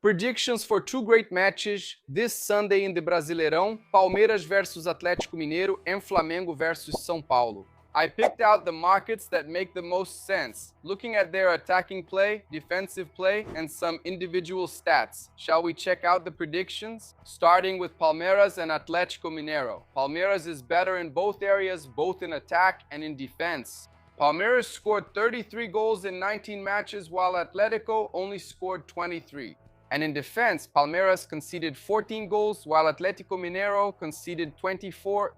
Predictions for two great matches this Sunday in the Brasileirão, Palmeiras versus Atlético-MG and Flamengo versus São Paulo. I picked out the markets that make the most sense, looking at their attacking play, defensive play, and some individual stats. Shall we check out the predictions? Starting with Palmeiras and Atlético-MG. Palmeiras is better in both areas, both in attack and in defense. Palmeiras scored 33 goals in 19 matches, while Atlético only scored 23. And in defense, Palmeiras conceded 14 goals, while Atlético-MG conceded 24.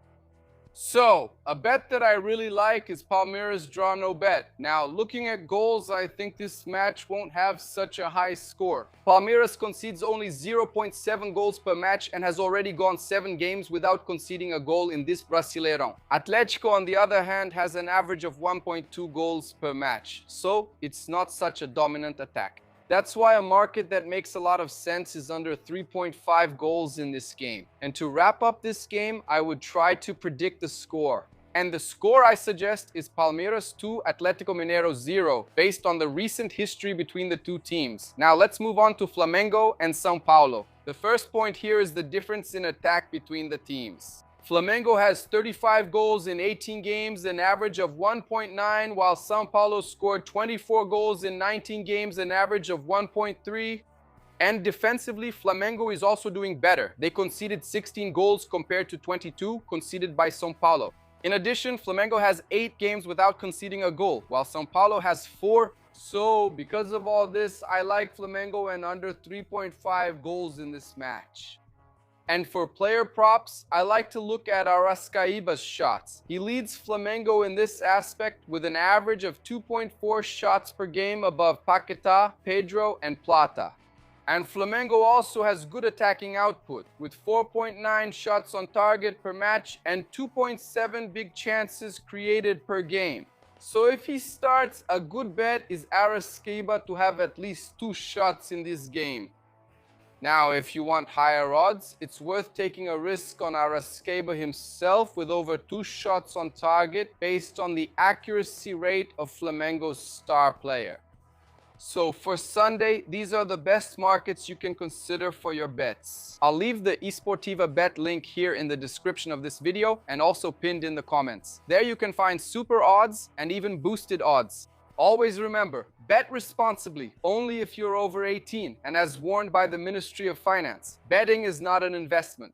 So, a bet that I really like is Palmeiras draw no bet. Now, looking at goals, I think this match won't have such a high score. Palmeiras concedes only 0.7 goals per match and has already gone 7 games without conceding a goal in this Brasileirão. Atlético, on the other hand, has an average of 1.2 goals per match, so it's not such a dominant attack. That's why a market that makes a lot of sense is under 3.5 goals in this game. And to wrap up this game, I would try to predict the score. And the score I suggest is Palmeiras 2, Atlético-MG 0, based on the recent history between the two teams. Now let's move on to Flamengo and São Paulo. The first point here is the difference in attack between the teams. Flamengo has 35 goals in 18 games, an average of 1.9, while São Paulo scored 24 goals in 19 games, an average of 1.3. And defensively, Flamengo is also doing better. They conceded 16 goals compared to 22 conceded by São Paulo. In addition, Flamengo has 8 games without conceding a goal, while São Paulo has 4. So, because of all this, I like Flamengo and under 3.5 goals in this match. And for player props, I like to look at Arrascaíba's shots. He leads Flamengo in this aspect with an average of 2.4 shots per game above Paquetá, Pedro, and Plata. And Flamengo also has good attacking output, with 4.9 shots on target per match and 2.7 big chances created per game. So if he starts, a good bet is Arrascaíba to have at least 2 shots in this game. Now, if you want higher odds, it's worth taking a risk on Arrascaíba himself with over 2 shots on target based on the accuracy rate of Flamengo's star player. So for Sunday, these are the best markets you can consider for your bets. I'll leave the Esportiva bet link here in the description of this video and also pinned in the comments. There you can find super odds and even boosted odds. Always remember, bet responsibly, only if you're over 18 and as warned by the Ministry of Finance. Betting is not an investment.